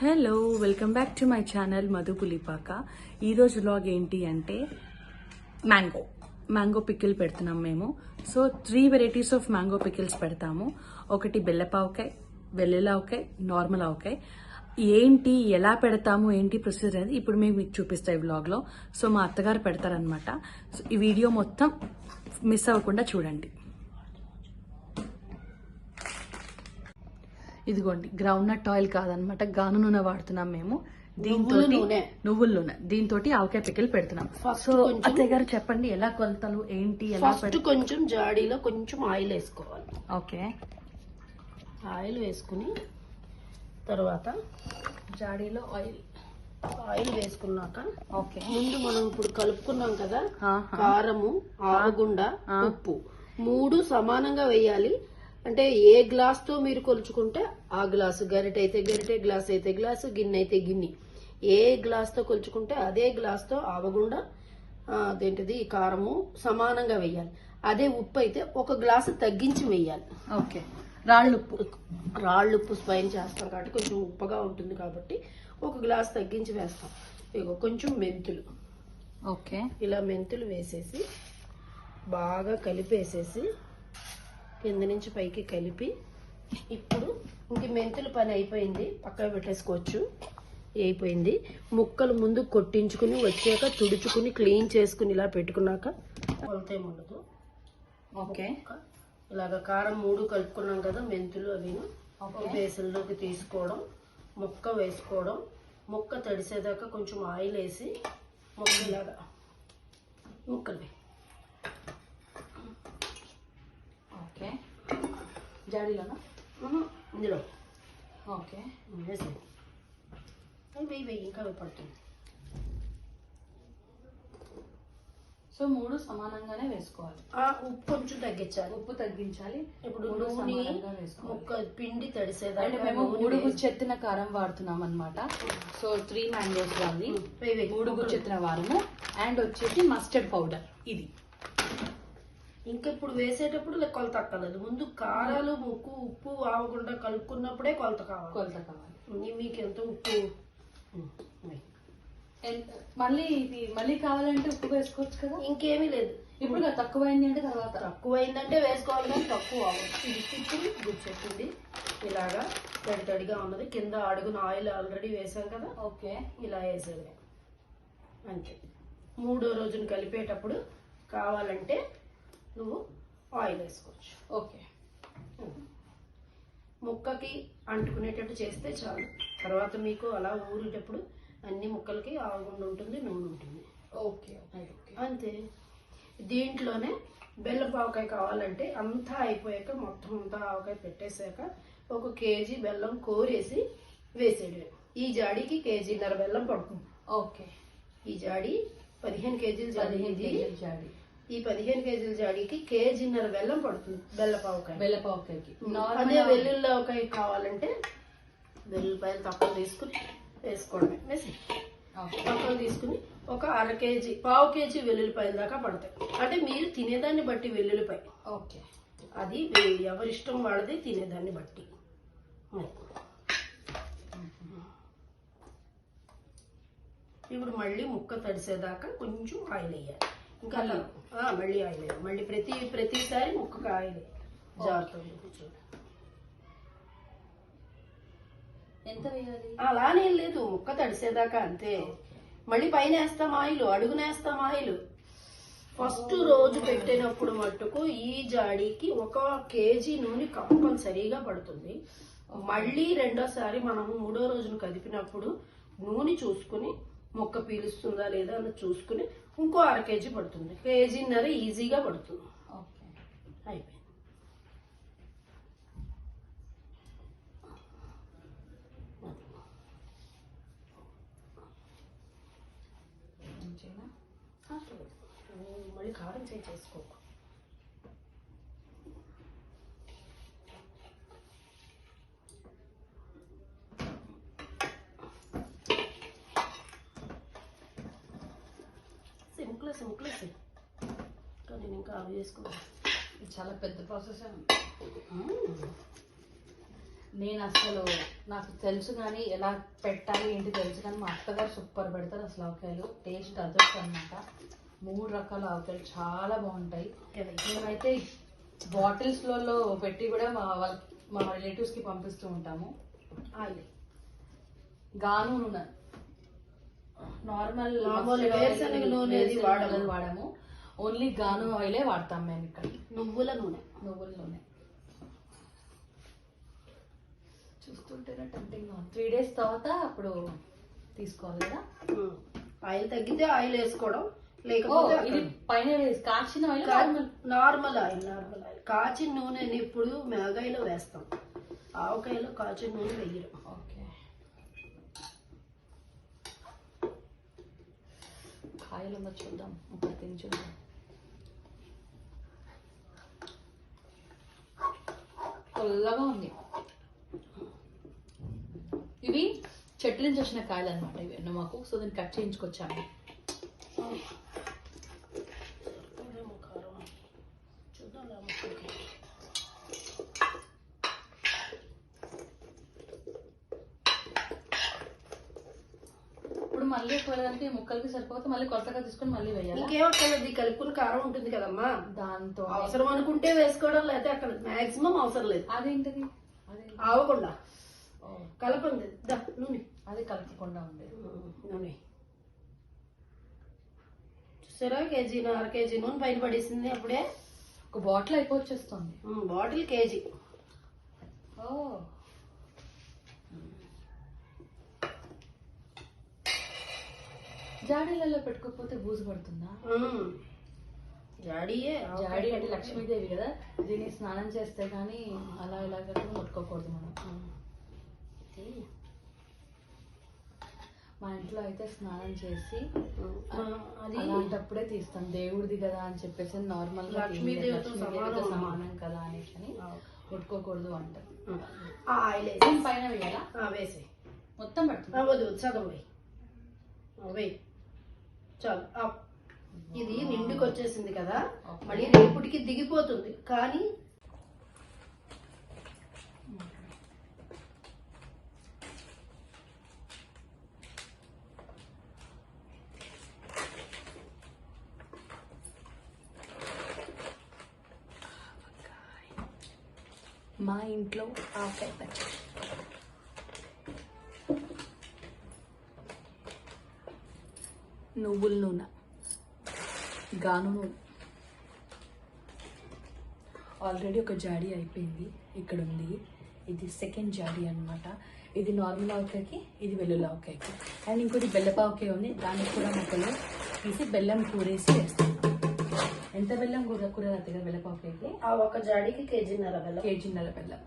Hello, welcome back to my channel Madhu Pulipaka. ఈరోజు vlog ఏంటి అంటే మ్యాంగో పికిల్ పెడుతున్నాం మేము. So 3 varieties of mango pickles పెడతాము. ఒకటి బెల్లపావకాయ, వెల్లుల్లావకాయ, నార్మల్ ఆవకాయ. ఏంటి, ఎలా పెడతాము, ఏంటి ప్రొసీజర్ అనేది ఇప్పుడు మేము మీకు చూపిస్తాం ఈ వ్లాగ్లో. సో మా అత్తగారు పెడతారనమాట. సో ఈ వీడియో మొత్తం మిస్ అవ్వకుండా చూడండి. ఇదిగోండి, గ్రౌండ్ నట్ ఆయిల్ కాదనమాట, గాను నూనె వాడుతున్నాం మేము. దీంతో నువ్వుల నూనె, దీంతో ఆవకాయ పికిల్ పెడుతున్నాం. సో అత్తయ్య గారు చెప్పండి, ఎలా కొలతలు ఏంటి? ఫస్ట్ కొంచెం జాడీలో కొంచెం ఆయిల్ వేసుకోవాలి. ఓకే, ఆయిల్ వేసుకుని తర్వాత జాడీలో ఆయిల్ వేసుకున్నాక ఓకే, ముందు మనం ఇప్పుడు కలుపుకున్నాం కదా, కారము, ఆవగుండ, ఉప్పు 3 సమానంగా వేయాలి. అంటే ఏ గ్లాస్ తో మీరు కొలుచుకుంటే ఆ గ్లాసు, గరిటె అయితే గరిటె, గ్లాస్ అయితే గ్లాసు, గిన్నె అయితే గిన్నె, ఏ గ్లాస్ తో కొలుచుకుంటే అదే గ్లాస్ తో ఆవగుండ అదేంటిది కారము సమానంగా వేయాలి. అదే ఉప్పు అయితే 1 గ్లాసు తగ్గించి వేయాలి. ఓకే, రాళ్ళుప్పు స్పైన్ చేస్తాం కాబట్టి కొంచెం ఉప్పగా ఉంటుంది కాబట్టి 1 గ్లాసు తగ్గించి వేస్తాం. ఇగో కొంచెం మెంతులు, ఓకే, ఇలా మెంతులు వేసేసి బాగా కలిపేసేసి కింద నుంచి పైకి కలిపి, ఇప్పుడు ఇంక మెంతుల పని అయిపోయింది, పక్కన పెట్టేసుకోవచ్చు. అయిపోయింది. ముక్కలు ముందు కొట్టించుకుని వచ్చాక తుడుచుకుని క్లీన్ చేసుకుని ఇలా పెట్టుకున్నాక కొలతేం ఉండదు. ఓకే, ఇలాగ కారం 3 కలుపుకున్నాం కదా, మెంతులు అవి బేసన్లోకి తీసుకోవడం, ముక్క వేసుకోవడం, ముక్క తడిసేదాకా కొంచెం ఆయిల్ వేసి ముక్క ఇలాగా ముక్కలు జాడీలోనా? ఇందులో ఓకే, వేసి వెయ్యి ఇంకా పడుతుంది. సో 3 సమానంగానే వేసుకోవాలి. ఉప్పు కొంచెం తగ్గించాలి, ఉప్పు తగ్గించాలి. ఇప్పుడు నూనె ముక్క పిండి తడిసేదాకా మేము 3 గుచ్చెత్తిన కారం వాడుతున్నాం అనమాట. సో 3 మ్యాంగోస్ వాళ్ళి 3 గుచ్చెత్తిన వారము. అండ్ వచ్చేసి మస్టర్డ్ పౌడర్. ఇది ఇంకా ఇప్పుడు వేసేటప్పుడు కొలత అక్కర్లేదు. ముందు కారాలు, ముక్కు, ఉప్పు ఆవకుండా కలుపుకున్నప్పుడే కొలత కావాలి. మీకు ఎంత ఉప్పు మళ్ళీ కావాలంటే ఉప్పు వేసుకోవచ్చు కదా. ఇంకేమీ లేదు. ఇప్పుడు తక్కువైంది అంటే తర్వాత తక్కువైందంటే వేసుకోవాలి, కానీ తక్కువ ఇది ఇప్పుడు గుచ్చెట్టింది ఇలాగా తడిగా ఉన్నది. కింద అడుగున ఆయిల్ ఆల్రెడీ వేసాం కదా. ఓకే, ఇలా వేసేది అంతే. 3వ రోజున కలిపేటప్పుడు కావాలంటే నువ్వు ఆయిల్ వేసుకోవచ్చు. ఓకే, ముక్కకి అంటుకునేటట్టు చేస్తే చాలు. తర్వాత మీకు అలా ఊరేటప్పుడు అన్ని ముక్కలకి ఆవగుండ ఉంటుంది, నూనె ఉంటుంది. ఓకే, అంతే. దీంట్లోనే బెల్లపావకాయ కావాలంటే అంతా అయిపోయాక మొత్తం అంతా ఆవకాయ పెట్టేశాక 1 కేజీ బెల్లం కోరేసి వేసేయడమే. ఈ జాడీకి 1.5 కేజీల బెల్లం పడుతుంది. ఓకే, ఈ జాడీ 15 కేజీల జాడీ. ఈ 15 కేజీల జాడీకి 1.5 కేజీల బెల్లం పడుతుంది బెల్లపావకాయకి. అదే వెల్లుల్లిపాయ కావాలంటే వెల్లుల్లిపాయలు తక్కువ తీసుకుని వేసుకోవడమే. తక్కువ తీసుకుని 1/2 కేజీ, 1/4 కేజీ వెల్లుల్లిపాయల దాకా పడతాయి. అంటే మీరు తినేదాన్ని బట్టి వెల్లుల్లిపాయ. ఓకే, అది ఎవరిష్టం వాళ్ళది, తినేదాన్ని బట్టి. ఇప్పుడు మళ్ళీ ముక్క తడిసేదాకా కొంచెం ఆయిల్ వేయాలి. ఇంకా మళ్ళీ ఆయిల్ వేయాలి. మళ్ళీ ప్రతిసారి ముక్కకు ఆయిల్ జారుతుంది. ఎంత వేయాలి? అలానే లేదు, ముక్క తడిసేదాకా అంతే. మళ్ళీ పైన వేస్తాం ఆయిల్, అడుగునేస్తాం ఆయిల్. ఫస్ట్ రోజు పెట్టినప్పుడు మట్టుకు ఈ జాడీకి 1 కేజీ నూనె కంపల్సరీగా పడుతుంది. మళ్ళీ రెండోసారి మనము 3వ రోజును కదిపినప్పుడు నూనె చూసుకుని ముక్క పీలుస్తుందా లేదా అని చూసుకుని ఇంకో 1/2 కేజీ పడుతుంది. 1.5 కేజీన్నర ఈజీగా పడుతుంది. అయిపోయింది. మళ్ళీ కారం చేసుకోకు. ముక్కలేసి కానీ నేను ఇంకా అవి చేసుకోవాలి. చాలా పెద్ద ప్రాసెస్. నేను అసలు నాకు తెలుసు కానీ ఎలా పెట్టాలి ఏంటి తెలుసు కానీ మా అత్తగారు సూపర్ పెడతారు అసలు ఆవకాయలు. టేస్ట్ అదొచ్చు అనమాట. 3 రకాల ఆవకాయలు చాలా బాగుంటాయి. మేమైతే బాటిల్స్లలో పెట్టి కూడా మా రిలేటివ్స్కి పంపిస్తూ ఉంటాము. గాను నూనె నార్మల్ వేరుశనగ నూనె వాడము. ఓన్లీ గాను ఆయిలే వాడతాం మేము ఇక్కడ. నువ్వుల నూనె చూస్తుంటేనే టెంప్టింగ్ గా ఉంది. 3 days తర్వాత అప్పుడు తీసుకోవాలి కదా. ఆయిల్ తగ్గితే ఆయిల్ వేసుకోవడం, లేకపోతే ఇది పైన కాచిన ఆయిల్ నార్మల్ ఆయిల్. కాచిన నూనెని ఇప్పుడు మేగాయలో వేస్తాం, ఆవకాయలో కాచిన నూనె వెయ్యరు. ఓకే, కాయలు ఉందో చూద్దాం, ఒక తిని చూద్దాం. పుల్లగా ఉంది. ఇవి చెట్టు నుంచి వచ్చిన కాయలు అనమాట ఇవి మాకు. సో దీన్ని కట్ చేయించుకొచ్చాము. ఇప్పుడు మళ్ళీ ఒకవేళ ముక్కలకి సరిపోతే మళ్ళీ కొత్తగా తీసుకొని మళ్ళీ వేయాలి. ఇంకేమక్కర్లేదు, కలుపుకుని కారం ఉంటుంది కదమ్మా, దాంతో అవసరం అనుకుంటే వేసుకోవడం, లేకపోతే అక్కడ మాక్సిమం అవసరం లేదు. అదేంటిది? ఆవకుండా కలపండి నూనె, అది కలపకుండా ఉంది నూనె. చూసారా, 1 kg 1/2 kg నూనె పైన పడేసింది. అప్పుడే ఒక బాటిల్ అయిపోవచ్చేస్తుంది. Bottle 1 kg. జాడీలలో పెట్టుకోకపోతే బూజు పడుతుందా? జాడీ అంటే లక్ష్మీదేవి కదా, దీన్ని స్నానం చేస్తే కానీ అలా ఇలా ముట్టుకోకూడదు మనం. మా ఇంట్లో అయితే స్నానం చేసి అలాంటప్పుడే తీస్తాం, దేవుడిది కదా అని చెప్పేసి. నార్మల్ గా లక్ష్మీదేవితో సమానం కదా అనేసి అని ముట్టుకోకూడదు అంటారు. పైన వేయాలా? వేసి మొత్తం పడుతుంది. సగం వేయి చాలు. ఇది నిండుకు వచ్చేసింది కదా, మళ్ళీ రేపుటికి దిగిపోతుంది. కానీ మా ఇంట్లో ఆవకాయ పచ్చడి, నువ్వుల నూనె, గాను నూనె. ఆల్రెడీ ఒక జాడీ అయిపోయింది, ఇక్కడ ఉంది. ఇది సెకండ్ జాడీ అనమాట. ఇది నార్మల్ ఆవకాయకి, ఇది వెల్లుల్లి ఆవకాయకి. అండ్ ఇంకోటి బెల్లపావకాయ ఉంది, దానికి కూడా ముక్కలు తీసి బెల్లం కూరేసి వేస్తాం. ఎంత బెల్లం కూర దగ్గర బెల్లపావకాయకి? ఒక జాడీకి 1.5 kg బెల్లం. 1.5 kg బెల్లం.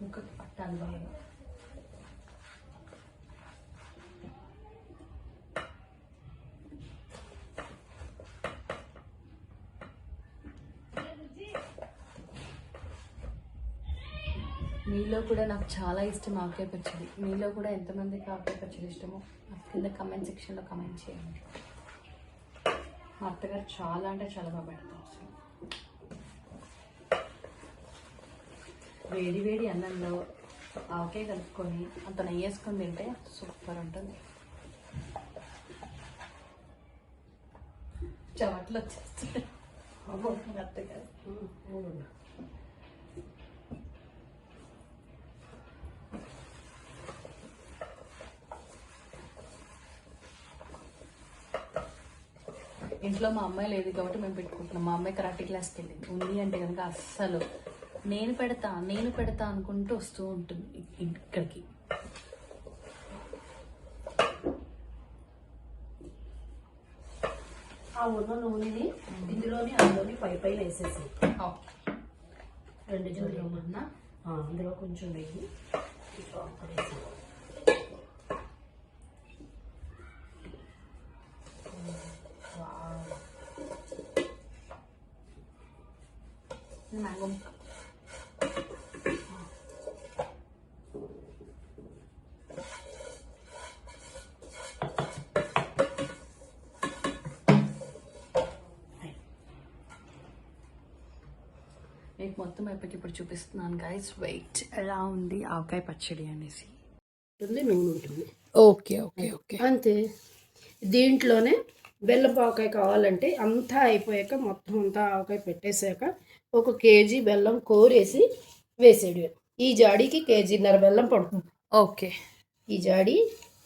ముక్కకి పట్టాలి బాగా. మీలో కూడా నాకు చాలా ఇష్టం ఆవకాయ పచ్చడి. మీలో కూడా ఎంతమందికి ఆవకాయ పచ్చడి ఇష్టమో నాకు కింద కమెంట్ సెక్షన్లో కమెంట్ చేయండి. మా అత్తగారు చాలా అంటే చాలా బాగా పెడతారు. వేడి వేడి అన్నంలో ఆవకాయ కలుపుకొని అంత నెయ్యి వేసుకొని తింటే సూపర్ ఉంటుంది. చెమట్లు వచ్చేస్తాయి అత్తగారు. ఇంట్లో మా అమ్మాయి లేదు కాబట్టి మేము పెట్టుకుంటున్నాం. మా అమ్మాయి కరాటే క్లాస్కి వెళ్ళింది. ఉంది అంటే కనుక అస్సలు నేను పెడతా అనుకుంటూ వస్తూ ఉంటుంది ఇక్కడికి. ఆ ఉన్న నూనెని ఇందులోని అందులోని పైన వేసేసి 2 జోడ్లు ఉన్న అందులో కొంచెం వేయి మ్యాంగో మీకు మొత్తం అయిపోయి ఇప్పుడు చూపిస్తున్నాను గైస్. వెయిట్ ఎలా ఉంది ఆవకాయ పచ్చడి అనేసి. నూనె ఉంటుంది. Okay okay okay. అంతే. దీంట్లోనే బెల్లం ఆవకాయ కావాలంటే అంతా అయిపోయాక మొత్తం అంతా ఆవకాయ పెట్టేశాక 1 కేజీ బెల్లం కోరేసి వేసేయడం. ఈ జాడీకి 1.5 కేజీల బెల్లం పడుతుంది. ఓకే. ఈ జాడీ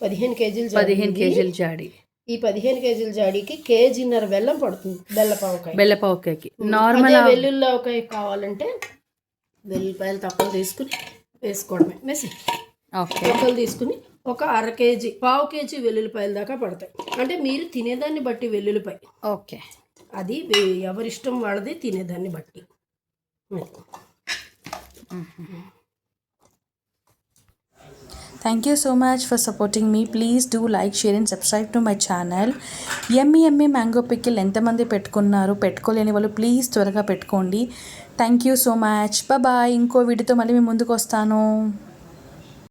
15 కేజీల 15 కేజీల జాడి. ఈ 15 కేజీల జాడీకి 1.5 కేజీల బెల్లం పడుతుంది బెల్లపావకాయ. బెల్లపావకాయకి నార్మల్ వెల్లుల్లిపాయ కావాలంటే వెల్లుల్లిపాయలు తక్కువ తీసుకుని వేసుకోవడమే. వేసి తక్కువలు తీసుకుని 1/2 కేజీ 1/2 కేజీ వెల్లుల్లిపాయల దాకా పడతాయి. అంటే మీరు తినేదాన్ని బట్టి వెల్లుల్లిపాయ. ఓకే. అది ఎవరిష్టం వాళ్ళది, తినేదాన్ని బట్టి. Thank you so much for supporting me. Please do like, share and subscribe to my channel. Yummy mango pickle ఎంతమంది పెట్టుకున్నారు, పెట్టుకోలేని వాళ్ళు ప్లీజ్ త్వరగా పెట్టుకోండి. Thank you so much. Bye. ఇంకో వీడియోతో మళ్ళీ మీ ముందుకు వస్తాను.